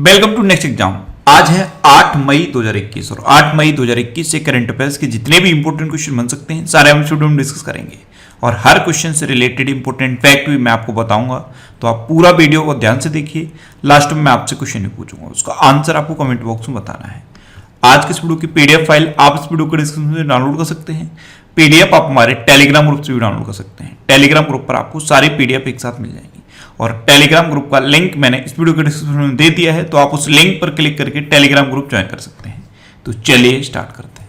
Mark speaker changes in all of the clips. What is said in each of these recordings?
Speaker 1: Welcome to next exam. आज है 8 मई 2021 और 8 मई 2021 से करंट अफेयर्स के जितने भी इंपॉर्टेंट क्वेश्चन बन सकते हैं सारे हम इस वीडियो में डिस्कस करेंगे और हर क्वेश्चन से रिलेटेड इंपॉर्टेंट फैक्ट भी मैं आपको बताऊंगा। तो आप पूरा वीडियो को ध्यान से देखिए। लास्ट में मैं आपसे क्वेश्चन भी पूछूंगा, उसका आंसर आपको कमेंट बॉक्स में बताना है। आज के इस वीडियो की पीडीएफ फाइल आप इस वीडियो के डिस्क्रिप्शन में डाउनलोड कर सकते हैं। पीडीएफ आप हमारे टेलीग्राम ग्रुप से भी डाउनलोड कर सकते हैं। टेलीग्राम ग्रुप पर आपको सारी पीडीएफ एक साथ मिल जाएंगी और टेलीग्राम ग्रुप का लिंक मैंने इस वीडियो के डिस्क्रिप्शन में दे दिया है, तो आप उस लिंक पर क्लिक करके टेलीग्राम ग्रुप ज्वाइन कर सकते हैं। तो चलिए स्टार्ट करते हैं।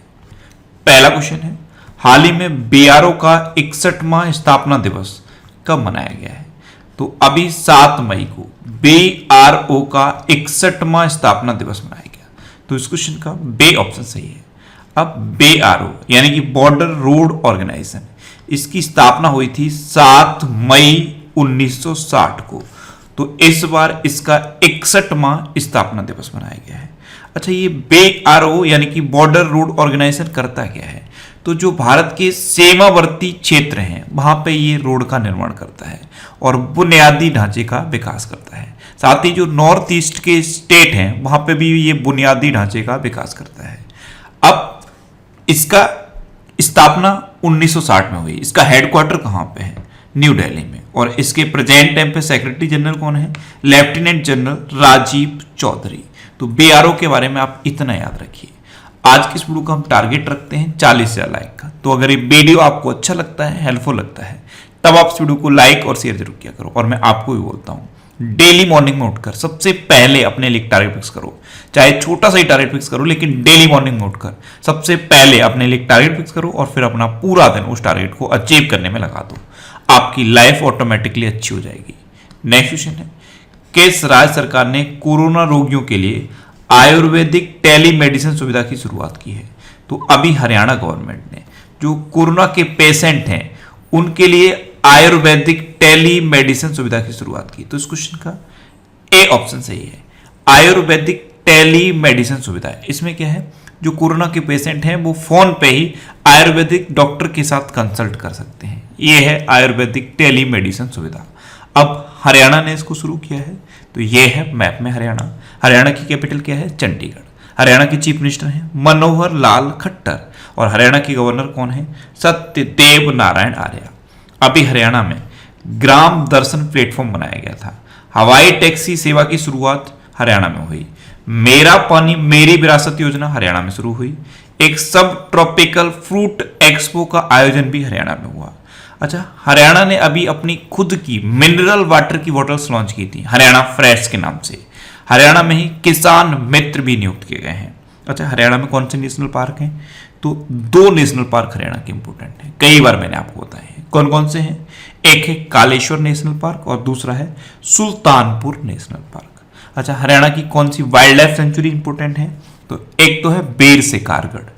Speaker 1: पहला क्वेश्चन है, हाल ही में बीआरओ का 61वां स्थापना दिवस कब मनाया गया है? तो अभी 7 मई को बीआरओ का 61वां स्थापना दिवस मनाया गया। तो इस क्वेश्चन का बे ऑप्शन सही है। अब बीआरओ यानी कि बॉर्डर रोड ऑर्गेनाइजेशन, इसकी स्थापना हुई थी 7 मई 1960 को। तो इस बार इसका 61वां स्थापना दिवस मनाया गया है। अच्छा, ये बीआरओ यानी कि बॉर्डर रोड ऑर्गेनाइजेशन करता क्या है? तो जो भारत के सीमावर्ती क्षेत्र हैं वहां पे ये रोड का निर्माण करता है और बुनियादी ढांचे का विकास करता है। साथ ही जो नॉर्थ ईस्ट के स्टेट हैं वहां पे भी ये बुनियादी ढांचे का विकास करता है। अब इसका स्थापना 1960 में हुई। इसका हेडक्वार्टर कहां पे है? न्यू दिल्ली में। और इसके प्रेजेंट टाइम पे सेक्रेटरी जनरल कौन है? Lieutenant general Rajiv Chaudhary. तो बीआरओ के बारे में आप इतना याद रखिए। आज की इस वीडियो का हम टारगेट रखते हैं 40,000 लाइक का। तो अगर ये वीडियो आपको अच्छा लगता है, हेल्पफुल लगता है, तब आप इस वीडियो को लाइक और शेयर जरूर किया करो। और मैं आपको भी बोलता हूं, डेली मॉर्निंग में उठकर सबसे पहले अपने लिए टारगेट फिक्स करो। चाहे छोटा सा ही टारगेट फिक्स करो, लेकिन डेली मॉर्निंग में उठकर सबसे पहले अपने लिए टारगेट फिक्स करो और फिर अपना पूरा दिन उस टारगेट को अचीव करने में लगा दो। आपकी लाइफ ऑटोमेटिकली अच्छी हो जाएगी। नेक्स्ट क्वेश्चन है, किस राज्य सरकार ने कोरोना रोगियों के लिए आयुर्वेदिक टेलीमेडिसिन सुविधा की शुरुआत की है? तो अभी हरियाणा गवर्नमेंट ने जो कोरोना के पेशेंट हैं उनके लिए आयुर्वेदिक टेलीमेडिसिन सुविधा की शुरुआत की। तो इस क्वेश्चन का ए ऑप्शन सही है। आयुर्वेदिक टेलीमेडिसिन सुविधा, इसमें क्या है, जो कोरोना के पेशेंट हैं वो फोन पे ही आयुर्वेदिक डॉक्टर के साथ कंसल्ट कर सकते हैं। ये है आयुर्वेदिक टेलीमेडिसिन सुविधा। अब हरियाणा ने इसको शुरू किया है। तो ये है मैप में हरियाणा। हरियाणा की कैपिटल क्या है? चंडीगढ़। हरियाणा के चीफ मिनिस्टर हैं मनोहर लाल खट्टर और हरियाणा के गवर्नर कौन है? सत्यदेव नारायण आर्य। अभी हरियाणा में ग्राम दर्शन प्लेटफॉर्म बनाया गया था। हवाई टैक्सी सेवा की शुरुआत हरियाणा में हुई। मेरा पानी मेरी विरासत योजना हरियाणा में शुरू हुई। एक सब ट्रॉपिकल फ्रूट एक्सपो का आयोजन भी हरियाणा में हुआ। अच्छा, हरियाणा ने अभी अपनी खुद की मिनरल वाटर की बॉटल्स लॉन्च की थी, हरियाणा फ्रेश के नाम से। हरियाणा में ही किसान मित्र भी नियुक्त किए गए हैं। अच्छा, हरियाणा में कौन से नेशनल पार्क हैं? तो 2 नेशनल पार्क हरियाणा के इंपोर्टेंट हैं, कई बार मैंने आपको बताए हैं। कौन कौन से हैं? एक है कालेश्वर नेशनल पार्क और दूसरा है सुल्तानपुर नेशनल पार्क। अच्छा, हरियाणा की कौन सी वाइल्ड लाइफ सेंचुरी इंपोर्टेंट है? तो एक तो है बेर से कारगढ़,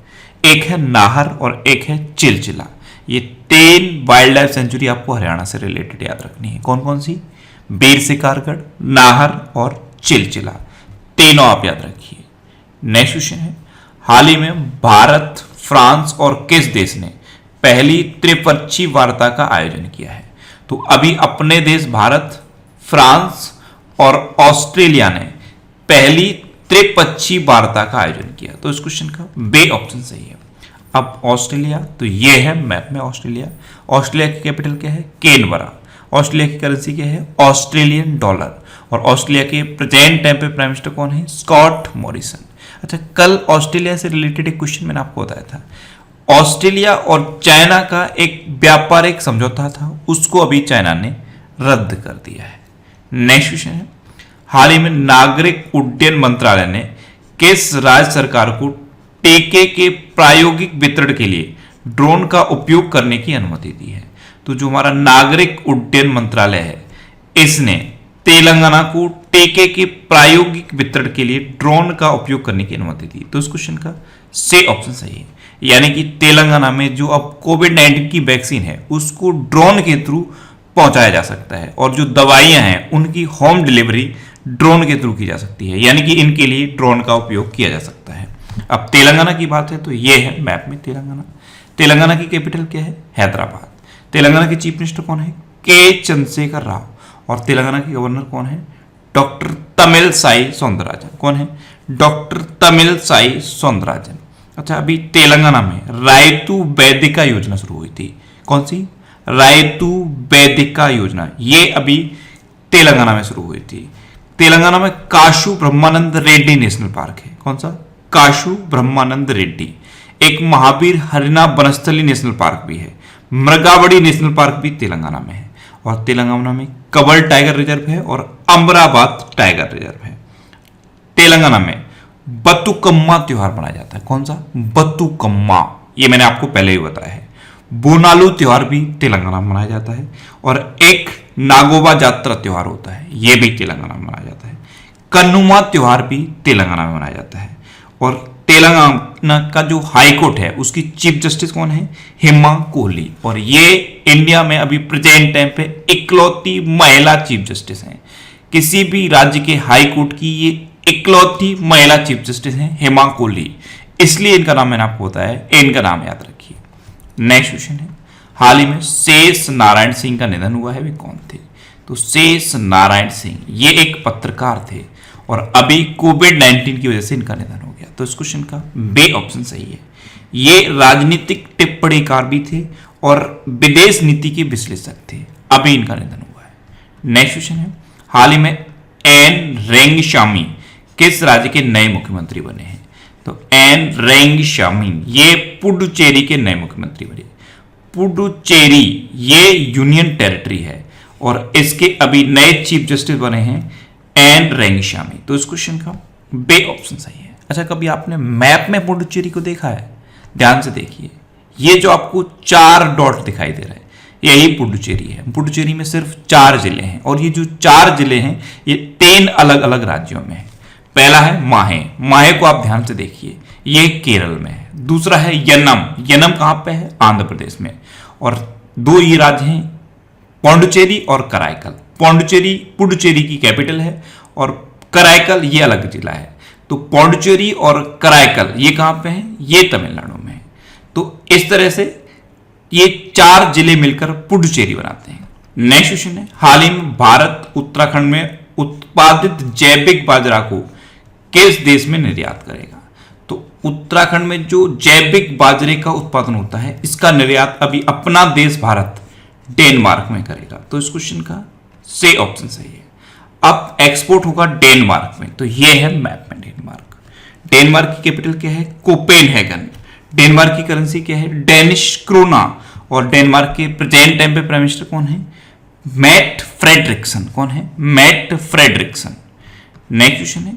Speaker 1: एक है नाहर और एक है चिलचिला। ये 3 वाइल्ड लाइफ सेंचुरी आपको हरियाणा से रिलेटेड याद रखनी है। कौन कौन सी? बेर से कारगढ़, नाहर और चिलचिला, तीनों आप याद रखिए। नेक्स्ट क्वेश्चन है, हाल ही में भारत, फ्रांस और किस देश ने पहली त्रिपक्षीय वार्ता का आयोजन किया है? तो अभी अपने देश भारत, फ्रांस और ऑस्ट्रेलिया ने पहली त्रिपक्षीय वार्ता का आयोजन किया। तो इस क्वेश्चन का बे ऑप्शन सही है। अब ऑस्ट्रेलिया, तो ये है मैप में ऑस्ट्रेलिया। ऑस्ट्रेलिया की कैपिटल क्या है? कैनबरा। ऑस्ट्रेलिया की करेंसी क्या है? Australian dollar. और ऑस्ट्रेलिया के प्रेजेंट टाइम पे प्राइम मिनिस्टर कौन है? Scott Morrison. अच्छा, कल ऑस्ट्रेलिया से रिलेटेड एक क्वेश्चन मैंने आपको बताया था। ऑस्ट्रेलिया और चाइना का एक व्यापारिक समझौता था, उसको अभी चाइना ने रद्द कर दिया है। नेक्स्ट क्वेश्चन है, हाल ही में नागरिक उड्डयन मंत्रालय ने किस राज्य सरकार को टीके के प्रायोगिक वितरण के लिए ड्रोन का उपयोग करने की अनुमति दी है? तो जो हमारा नागरिक उड्डयन मंत्रालय है, इसने तेलंगाना को टीके के प्रायोगिक वितरण के लिए ड्रोन का उपयोग करने की अनुमति दी। तो इस क्वेश्चन का सी ऑप्शन सही है। यानी कि तेलंगाना में जो अब कोविड-19 की वैक्सीन है उसको ड्रोन के थ्रू पहुंचाया जा सकता है और जो दवाइयां हैं उनकी होम डिलीवरी ड्रोन के थ्रू की जा सकती है। यानी कि इनके लिए ड्रोन का उपयोग किया जा सकता है। अब तेलंगाना की बात है तो ये है मैप में तेलंगाना। तेलंगाना की कैपिटल क्या है? हैदराबाद। तेलंगाना के चीफ मिनिस्टर कौन है? के चंद्रशेखर राव। और तेलंगाना के गवर्नर कौन है? डॉक्टर तमिलसाई सौंदरराजन। कौन है? डॉक्टर तमिलसाई सौंदरराजन। अच्छा, अभी तेलंगाना में रायतु वैदिका योजना शुरू हुई थी। कौन सी? रायतु वैदिका योजना, ये अभी तेलंगाना में शुरू हुई थी। तेलंगाना में काशू ब्रह्मानंद रेड्डी नेशनल पार्क है। कौन सा? काशू ब्रह्मानंद रेड्डी। एक महावीर हरिना वनस्थली नेशनल पार्क भी है। मृगावड़ी नेशनल पार्क भी तेलंगाना में है। और तेलंगाना में कबर टाइगर रिजर्व है और अमराबाद टाइगर रिजर्व है। तेलंगाना में बतुकम्मा त्योहार मनाया जाता है। कौन सा? बतुकम्मा, ये मैंने आपको पहले ही बताया है। बोनालू त्योहार भी तेलंगाना में मनाया जाता है। और एक नागोबा जात्रा त्योहार होता है, यह भी तेलंगाना में मनाया जाता है। कन्नुमा त्योहार भी तेलंगाना में मनाया जाता है। और तेलंगाना का जो हाई कोर्ट है उसकी चीफ जस्टिस कौन है? हेमा कोहली। और ये इंडिया में अभी प्रेजेंट टाइम पे इकलौती महिला चीफ जस्टिस हैं। किसी भी राज्य के हाई कोर्ट की ये इकलौती महिला चीफ जस्टिस हैं, हेमा कोहली। इसलिए इनका नाम मैंने आपको बताया, इनका नाम याद रखिए। नेक्स्ट क्वेश्चन है, हाल ही में शेष नारायण सिंह का निधन हुआ है, वे कौन थे? तो शेष नारायण सिंह ये एक पत्रकार थे और अभी कोविड-19 की वजह से इनका निधन हो गया। तो इस क्वेश्चन का बे ऑप्शन सही है। ये राजनीतिक टिप्पणीकार भी थे और विदेश नीति के विश्लेषक थे। अभी इनका निधन हुआ है। नेक्स्ट क्वेश्चन है, हाल ही में एन रेंगशामी किस राज्य के नए मुख्यमंत्री बने हैं? तो एन रेंगशामी ये पुडुचेरी के नए मुख्यमंत्री बने। पुडुचेरी ये यूनियन टेरिटरी है और इसके अभी नए चीफ जस्टिस बने हैं एन रेंगशामी। तो इस क्वेश्चन का बे ऑप्शन सही है। अच्छा, कभी आपने मैप में पुडुचेरी को देखा है? ध्यान से देखिए, ये जो आपको 4 डॉट दिखाई दे रहा है यही पुडुचेरी है। पुडुचेरी में सिर्फ 4 जिले हैं और ये जो 4 जिले हैं ये 3 अलग अलग राज्यों में है। पहला है माहे, माहे को आप ध्यान से देखिए, ये केरल में है। दूसरा है यनम, यनम कहां पे है? आंध्र प्रदेश में। और 2 ये राज्य हैं पौंडुचेरी और कराईकल। पौंडुचेरी पुडुचेरी की कैपिटल है और कराईकल ये अलग जिला है। तो पौंडुचेरी और कराईकल ये कहां पे है? ये तमिलनाडु में है। तो इस तरह से ये 4 जिले मिलकर पुडुचेरी बनाते हैं। नेक्स्ट क्वेश्चन है, हाल ही में भारत उत्तराखंड में उत्पादित जैविक बाजरा को किस देश में निर्यात करेगा? तो उत्तराखंड में जो जैविक बाजरे का उत्पादन होता है इसका निर्यात अभी अपना देश भारत डेनमार्क में करेगा। तो इस क्वेश्चन का से ऑप्शन सही है। अब एक्सपोर्ट होगा डेनमार्क में। तो ये है मैप में डेनमार्क। डेनमार्क की कैपिटल क्या है? कोपेनहेगन। डेनमार्क की करेंसी क्या है? Danish krona. और डेनमार्क के प्रेजेंट टाइम पे प्राइम मिनिस्टर कौन है? Mette Frederiksen. कौन है? Mette Frederiksen. नेक्स्ट क्वेश्चन है,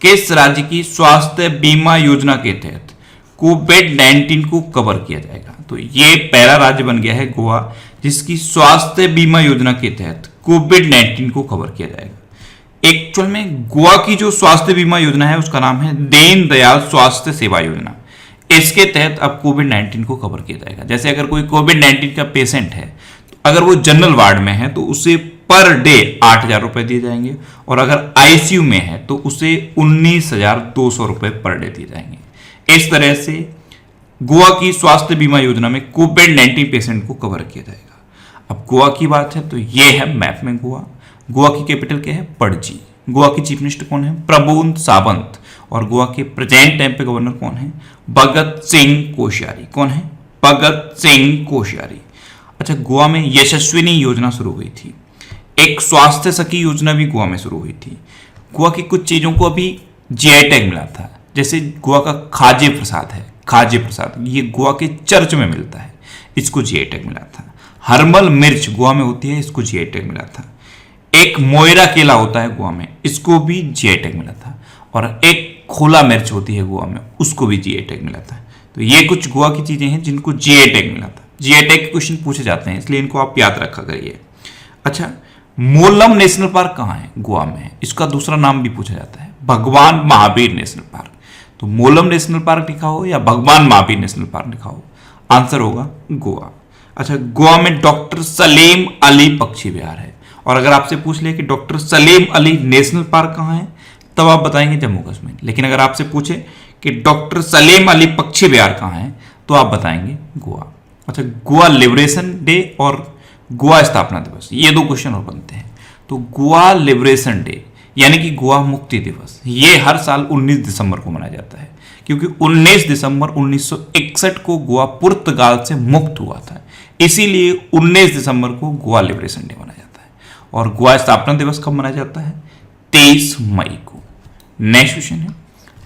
Speaker 1: किस राज्य की स्वास्थ्य बीमा योजना के तहत कोविड-19 को कवर किया जाएगा? तो ये पहला राज्य बन गया है गोवा, जिसकी स्वास्थ्य बीमा योजना के तहत कोविड-19 को कवर किया जाएगा। एक्चुअल में गोवा की जो स्वास्थ्य बीमा योजना है उसका नाम है दीन दयाल स्वास्थ्य सेवा योजना। इसके तहत अब कोविड-19 को कवर किया जाएगा। जैसे अगर कोई कोविड-19 का पेशेंट है, तो अगर वो जनरल वार्ड में है तो उसे पर डे 8,000 रुपए दिए जाएंगे और अगर आईसीयू में है तो उसे 19,200 रुपए पर डे दिए जाएंगे। इस तरह से गोवा की स्वास्थ्य बीमा योजना में कोविड-19 पेशेंट को कवर किया जाएगा। अब गोवा की बात है तो ये है मैप में गोवा। गोवा की कैपिटल क्या है? पणजी। गोवा की चीफ मिनिस्टर कौन है? प्रमोद सावंत। और गोवा के प्रेजेंट टाइम पे गवर्नर कौन है? भगत सिंह कोश्यारी। कौन है? भगत सिंह कोश्यारी। अच्छा, गोवा में यशस्विनी योजना शुरू हुई थी। एक स्वास्थ्य सखी योजना भी गोवा में शुरू हुई थी। गोवा की कुछ चीजों को अभी जीआई टैग मिला था। जैसे गोवा का खाजे प्रसाद है, खाजे प्रसाद ये गोवा के चर्च में मिलता है, इसको जीआई टैग मिला था। हर्बल मिर्च गोवा में होती है, इसको जीआई टैग मिला था। एक मोयरा केला होता है गोवा में, इसको भी जीआई टैग मिला था। और एक खोला मिर्च होती है गोवा में, उसको भी जीआई टैग मिला था। तो ये कुछ गोवा की चीजें हैं जिनको जीआई टैग मिला था। जीआई टैग के क्वेश्चन पूछे जाते हैं, इसलिए इनको आप याद रखा करिए। अच्छा, मोलम नेशनल पार्क कहाँ है? गोवा में है। इसका दूसरा नाम भी पूछा जाता है, भगवान महावीर नेशनल पार्क। तो मोलम नेशनल पार्क लिखा हो या भगवान महावीर नेशनल पार्क लिखा हो, आंसर होगा गोवा। अच्छा, गोवा में डॉक्टर सलीम अली पक्षी विहार है। और अगर आपसे पूछ ले कि doctor Salim Ali national park कहाँ है, तब आप बताएंगे जम्मू कश्मीर। लेकिन अगर आपसे पूछे कि डॉक्टर सलीम अली पक्षी विहार कहाँ है, तो आप बताएंगे गोवा। अच्छा, गोवा लिबरेशन डे और गोवा स्थापना दिवस, ये 2 क्वेश्चन और बनते हैं। तो गोवा लिबरेशन डे यानी कि गोवा मुक्ति दिवस, ये हर साल 19 दिसंबर को मनाया जाता है, क्योंकि 19 दिसंबर 1961 को गोवा पुर्तगाल से मुक्त हुआ था, इसीलिए 19 दिसंबर को गोवा लिबरेशन डे मनाया जाता है। और गोवा स्थापना दिवस कब मनाया जाता है? 23 मई को। नेक्स्ट क्वेश्चन है,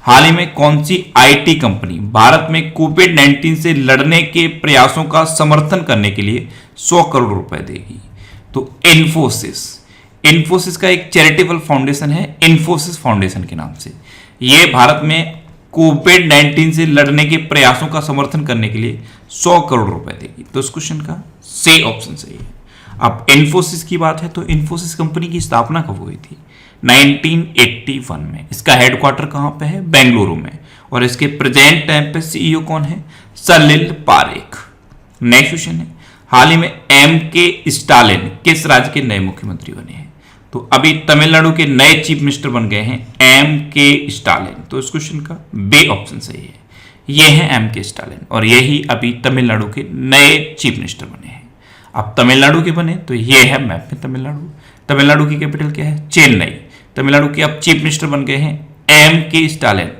Speaker 1: हाल ही में कौन सी आईटी कंपनी भारत में कोविड-19 से लड़ने के प्रयासों का समर्थन करने के लिए 100 करोड़ रुपए देगी? तो इन्फोसिस का एक चैरिटेबल फाउंडेशन है, इन्फोसिस फाउंडेशन के नाम से। यह भारत में कोविड-19 से लड़ने के प्रयासों का समर्थन करने के लिए 100 करोड़ रुपए देगी। तो इस क्वेश्चन का सी ऑप्शन सही है। अब इन्फोसिस की बात है तो इन्फोसिस कंपनी की स्थापना कब हुई थी? 1981 में। इसका हेडक्वार्टर कहां पे है? बेंगलुरु में। और इसके प्रेजेंट टाइम पे सीईओ कौन है? सलिल पारेख। नेक्स्ट क्वेश्चन है, हाल ही में एम के स्टालिन किस राज्य के नए मुख्यमंत्री बने हैं? तो अभी तमिलनाडु के नए चीफ मिनिस्टर बन गए हैं एम के स्टालिन। तो इस क्वेश्चन का बी ऑप्शन सही है। ये है एम के स्टालिन और यही अभी तमिलनाडु के नए चीफ मिनिस्टर बने हैं। अब तमिलनाडु के बने तो ये है मैप में तमिलनाडु। तमिलनाडु की कैपिटल क्या है? चेन्नई। तमिलनाडु के अब चीफ मिनिस्टर बन गए हैं एम के स्टालिन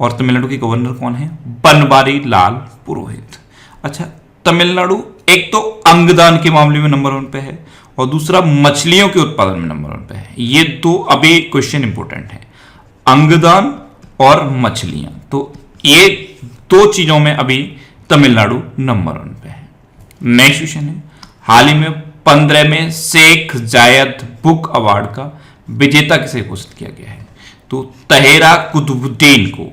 Speaker 1: और तमिलनाडु के गवर्नर कौन है? बनवारी लाल पुरोहित। अच्छा, तमिलनाडु एक तो अंगदान के मामले में नंबर 1 पे है और दूसरा मछलियों के उत्पादन में नंबर 1 पे है। ये तो अभी क्वेश्चन इंपॉर्टेंट है, अंगदान और मछलियां। तो ये दो चीजों में अभी तमिलनाडु नंबर 1 पे है। नेक्स्ट क्वेश्चन है, हाल ही में 15वें शेख जायद बुक अवार्ड का विजेता किसे घोषित किया गया है? तो तहेरा कुतुबुद्दीन को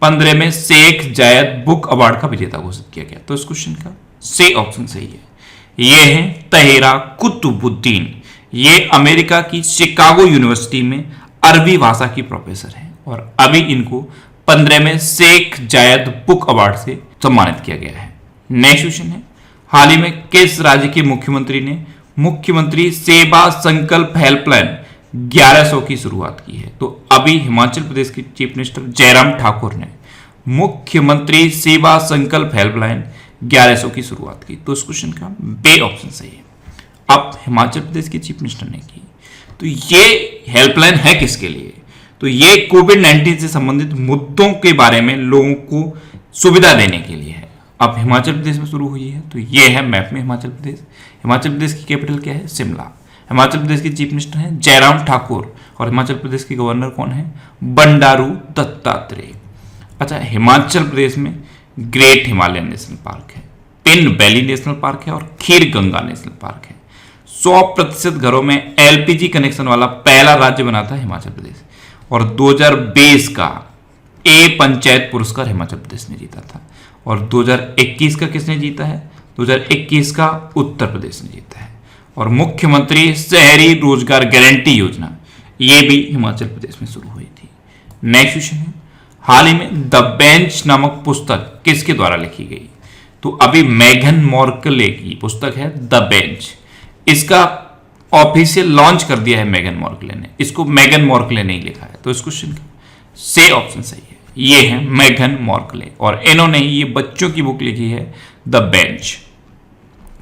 Speaker 1: 15वें शेख जायद बुक अवार्ड का विजेता घोषित किया गया। तो इस क्वेश्चन का सी ऑप्शन सही है। ये है तहेरा कुतुबुद्दीन। ये अमेरिका की शिकागो यूनिवर्सिटी में अरबी भाषा की प्रोफेसर है और अभी इनको 15वें शेख जायद बुक अवार्ड से सम्मानित किया गया है। नेक्स्ट क्वेश्चन है, हाल ही में किस राज्य के मुख्यमंत्री ने मुख्यमंत्री सेवा संकल्प हेल्पलाइन 1100 की शुरुआत की है? तो अभी हिमाचल प्रदेश के चीफ मिनिस्टर जयराम ठाकुर ने मुख्यमंत्री सेवा संकल्प हेल्पलाइन 1100 की शुरुआत की। तो इस क्वेश्चन का बी ऑप्शन सही है। अब हिमाचल प्रदेश के चीफ मिनिस्टर ने की, तो ये हेल्पलाइन है किसके लिए? तो ये कोविड-19 से संबंधित मुद्दों के बारे में लोगों को सुविधा देने के लिए है। अब हिमाचल प्रदेश में शुरू हुई है, तो ये है मैप में हिमाचल प्रदेश। हिमाचल प्रदेश की कैपिटल क्या है? शिमला। हिमाचल प्रदेश के चीफ मिनिस्टर हैं जयराम ठाकुर और हिमाचल प्रदेश के गवर्नर कौन है? बंडारू दत्तात्रेय। अच्छा, हिमाचल प्रदेश में ग्रेट हिमालयन नेशनल पार्क है, पिन वैली नेशनल पार्क है और खीर गंगा नेशनल पार्क है। 100% घरों में एलपीजी कनेक्शन वाला पहला राज्य बना था हिमाचल प्रदेश और 2020 का ए पंचायत पुरस्कार हिमाचल प्रदेश ने जीता था। और 2021 का किसने जीता है? 2021 का उत्तर प्रदेश ने जीता है। और मुख्यमंत्री शहरी रोजगार गारंटी योजना ये भी हिमाचल प्रदेश में शुरू हुई थी। नेक्स्ट क्वेश्चन है, हाल ही में द बेंच नामक पुस्तक किसके द्वारा लिखी गई? तो अभी मेगन मॉर्कले की पुस्तक है द बेंच। इसका ऑफिशियल लॉन्च कर दिया है मेगन मॉर्कले ने, इसको मेगन मॉर्कले नहीं लिखा है। तो इस क्वेश्चन का सी ऑप्शन सही है। ये है मेगन मॉर्कले और इन्होंने ये बच्चों की बुक लिखी है द बेंच।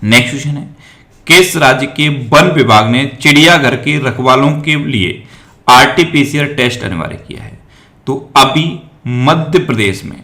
Speaker 1: नेक्स्ट क्वेश्चन है, किस राज्य के वन विभाग ने चिड़ियाघर के रखवालों के लिए आरटीपीसीआर टेस्ट अनिवार्य किया है? तो अभी मध्य प्रदेश में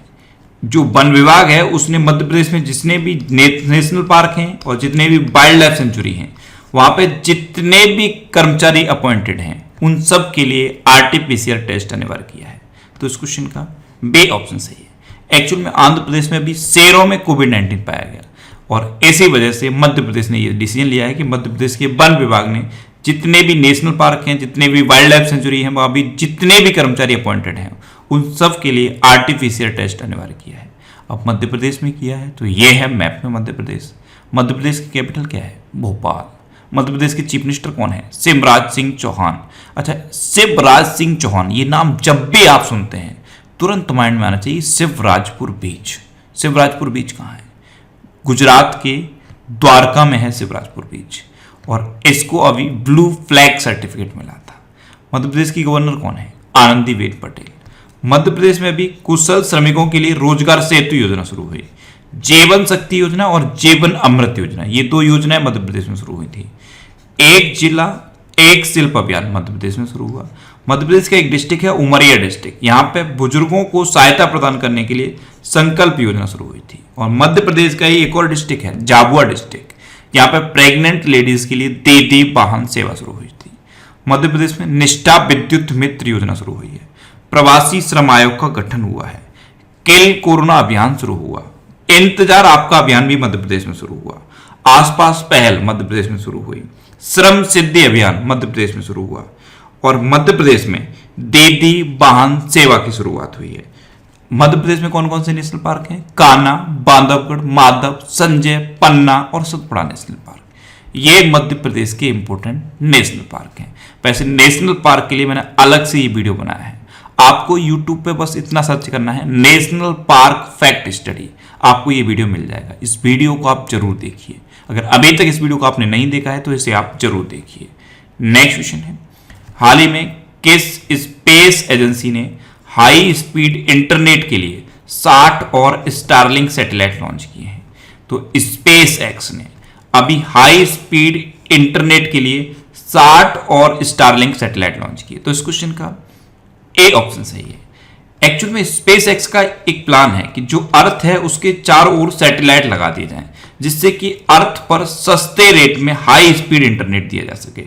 Speaker 1: जो वन विभाग है उसने मध्य प्रदेश में जितने भी नेशनल पार्क हैं और जितने भी वाइल्ड लाइफ सेंचुरी हैं वहां पे जितने भी कर्मचारी अपॉइंटेड हैं उन सब के लिए आरटीपीसीआर टेस्ट अनिवार्य किया है। तो इस क्वेश्चन का बी ऑप्शन सही है। एक्चुअल में आंध्र प्रदेश में भी शेरों में कोविड-19 पाया गया और इसी वजह से मध्य प्रदेश ने यह डिसीजन लिया है कि मध्य प्रदेश के वन विभाग ने जितने भी नेशनल पार्क हैं, जितने भी वाइल्ड लाइफ सेंचुरी हैं, वहां भी जितने भी कर्मचारी अपॉइंटेड हैं उन सब के लिए आरटीपीसीआर टेस्ट अनिवार्य किया है। अब मध्य प्रदेश में किया है तो ये है मैप में मध्य प्रदेश। मध्य प्रदेश की कैपिटल क्या है? भोपाल। मध्य प्रदेश के चीफ मिनिस्टर कौन है? शिवराज सिंह चौहान। अच्छा, शिवराज सिंह चौहान ये नाम जब भी आप सुनते हैं तुरंत माइंड में आना चाहिए शिवराजपुर बीच। शिवराजपुर बीच कहाँ है? गुजरात के द्वारका में है शिवराजपुर बीच और इसको अभी ब्लू फ्लैग सर्टिफिकेट मिला था। मध्य प्रदेश की गवर्नर कौन है? आनंदीबेन पटेल। मध्य प्रदेश में भी कुशल श्रमिकों के लिए रोजगार सेतु योजना शुरू हुई। जीवन शक्ति योजना और जीवन अमृत योजना, ये दो योजनाएं मध्य प्रदेश में शुरू हुई थी। एक जिला एक शिल्प अभियान मध्य प्रदेश में शुरू हुआ। मध्य प्रदेश का एक डिस्ट्रिक्ट है उमरिया डिस्ट्रिक्ट, यहाँ पे बुजुर्गों को सहायता प्रदान करने के लिए संकल्प योजना शुरू हुई थी। और मध्य प्रदेश का ही एक और डिस्ट्रिक्ट है झाबुआ डिस्ट्रिक्ट, यहाँ पे प्रेग्नेंट लेडीज के लिए दीदी वाहन सेवा शुरू हुई थी। मध्य प्रदेश में निष्ठा विद्युत मित्र योजना शुरू हुई है। प्रवासी श्रम आयोग का गठन हुआ है। किल कोरोना अभियान शुरू हुआ। इंतजार आपका अभियान भी मध्य प्रदेश में शुरू हुआ। आसपास पहल मध्य प्रदेश में शुरू हुई। श्रम सिद्धि अभियान मध्य प्रदेश में शुरू हुआ। और मध्य प्रदेश में दीदी वाहन सेवा की शुरुआत हुई है। मध्य प्रदेश में कौन कौन से नेशनल पार्क हैं? कान्हा, बांधवगढ़, माधव, संजय, पन्ना और सतपुड़ा नेशनल पार्क। ये मध्य प्रदेश के इंपोर्टेंट नेशनल पार्क हैं। वैसे नेशनल पार्क के लिए मैंने अलग से ये वीडियो बनाया है। आपको YouTube पे बस इतना सर्च करना है नेशनल पार्क फैक्ट स्टडी, आपको ये वीडियो मिल जाएगा। इस वीडियो को आप जरूर देखिए। अगर अभी तक इस वीडियो को आपने नहीं देखा है तो इसे आप जरूर देखिए। नेक्स्ट क्वेश्चन है, हाल ही में किस स्पेस एजेंसी ने हाई स्पीड इंटरनेट के लिए 60 और स्टारलिंक सैटेलाइट लॉन्च किए हैं? तो स्पेस एक्स ने अभी हाई स्पीड इंटरनेट के लिए 60 और स्टारलिंक सैटेलाइट लॉन्च किए। तो इस क्वेश्चन का ए ऑप्शन सही है। एक्चुअल में स्पेस एक्स का एक प्लान है कि जो अर्थ है उसके चारों ओर सैटेलाइट लगा दिए जाएं, जिससे कि अर्थ पर सस्ते रेट में हाई स्पीड इंटरनेट दिया जा सके।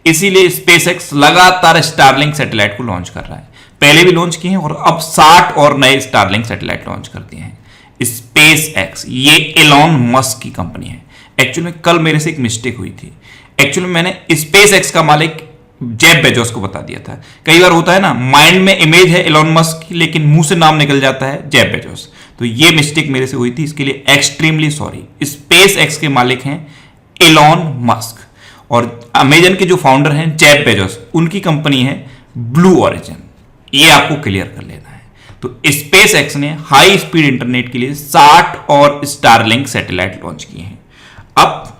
Speaker 1: इसीलिए स्पेस एक्स लगातार स्टारलिंक सैटेलाइट को लॉन्च कर रहा है। पहले भी लॉन्च किए हैं और अब 60 और नए स्टारलिंक सैटेलाइट लॉन्च कर दिए हैं। स्पेस एक्स ये एलॉन मस्क की कंपनी है। एक्चुअली में कल मेरे से एक मिस्टेक हुई थी। एक्चुअली मैंने स्पेस एक्स का मालिक जेफ बेजोस को बता दिया था। कई बार होता है ना, माइंड में इमेज है एलॉन मस्क की लेकिन मुंह से नाम निकल जाता है जेफ बेजोस। तो ये मिस्टेक मेरे से हुई थी, इसके लिए एक्सट्रीमली सॉरी। स्पेस एक्स के मालिक हैं एलॉन मस्क और अमेजन के जो फाउंडर हैं जेफ बेजोस, उनकी कंपनी है ब्लू ओरिजिन। ये आपको क्लियर कर लेना है। तो स्पेस एक्स ने हाई स्पीड इंटरनेट के लिए 60 और स्टारलिंक सैटेलाइट लॉन्च किए हैं। अब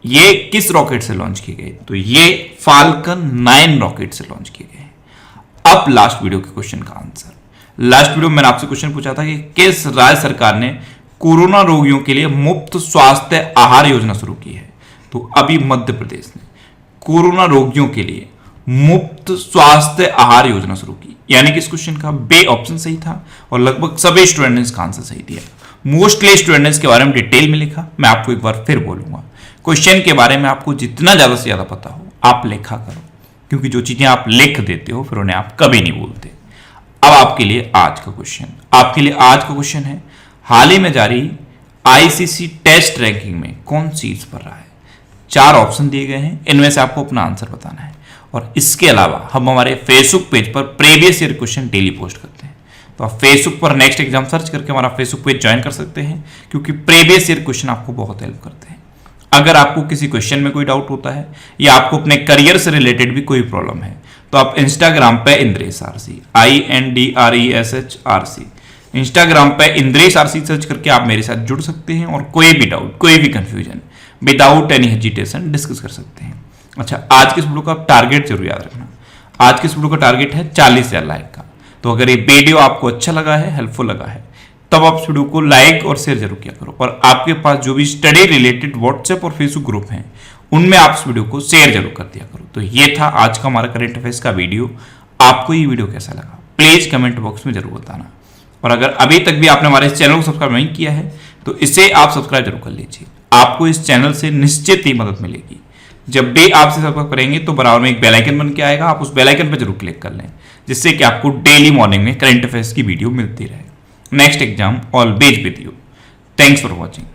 Speaker 1: ये किस रॉकेट से लॉन्च किए गए? तो ये फाल्कन 9 रॉकेट से लॉन्च किए गए। अब लास्ट वीडियो के क्वेश्चन का आंसर। लास्ट वीडियो में मैंने आपसे क्वेश्चन पूछा था कि किस राज्य सरकार ने कोरोना रोगियों के लिए मुफ्त स्वास्थ्य आहार योजना शुरू की है? तो अभी मध्य प्रदेश ने कोरोना रोगियों के लिए मुफ्त स्वास्थ्य आहार योजना शुरू की। यानी कि इस क्वेश्चन का बे ऑप्शन सही था और लगभग सभी स्टूडेंट्स ने इसका आंसर सही दिया। मोस्टली स्टूडेंट्स के बारे में डिटेल में लिखा। मैं आपको एक बार फिर बोलूंगा, क्वेश्चन के बारे में आपको जितना ज्यादा से ज्यादा पता हो आप लिखा करो, क्योंकि जो चीजें आप लिख देते हो फिर उन्हें आप कभी नहीं भूलते। अब आपके लिए आज का क्वेश्चन है, हाल ही में जारी आईसीसी टेस्ट रैंकिंग में कौन शीर्ष पर रहा है? 4 ऑप्शन दिए गए हैं, इनमें से आपको अपना आंसर बताना है। और इसके अलावा हम हमारे फेसबुक पेज पर previous year question daily post करते हैं। तो आप फेसबुक पर नेक्स्ट एग्जाम सर्च करके हमारा फेसबुक पेज ज्वाइन कर सकते हैं, क्योंकि प्रीवियस ईयर क्वेश्चन आपको बहुत हेल्प करते हैं। अगर आपको किसी क्वेश्चन में कोई डाउट होता है या आपको अपने करियर से रिलेटेड भी कोई प्रॉब्लम है तो आप इंस्टाग्राम पे इंद्रेश आरसी INDRESH इंस्टाग्राम पे इंद्रेश आरसी सर्च करके आप मेरे साथ जुड़ सकते हैं और कोई भी डाउट, कोई भी confusion without any hesitation discuss कर सकते हैं। अच्छा, आज के इस वीडियो का टारगेट जरूर याद रखना। आज के इस वीडियो का टारगेट है 40,000 लाइक का। तो अगर ये वीडियो आपको अच्छा लगा है, हेल्पफुल लगा है, तब आप इस वीडियो को लाइक और शेयर जरूर किया करो। और आपके पास जो भी स्टडी रिलेटेड व्हाट्सएप और फेसबुक ग्रुप हैं उनमें आप इस वीडियो को शेयर जरूर कर दिया करो। तो ये था आज का हमारा करंट अफेयर्स का वीडियो। आपको ये वीडियो कैसा लगा प्लीज कमेंट बॉक्स में जरूर बताना। और अगर अभी तक भी आपने हमारे इस चैनल को सब्सक्राइब नहीं किया है तो इसे आप सब्सक्राइब जरूर कर लीजिए। आपको इस चैनल से निश्चित ही मदद मिलेगी। जब भी आप इसे सब्सक्राइब करेंगे तो बराबर में एक बेल आइकन बन के आएगा, आप उस बेल आइकन पर जरूर क्लिक कर लें, जिससे कि आपको डेली मॉर्निंग में करंट अफेयर्स की वीडियो मिलती रहे। Next exam always with you. Thanks for watching.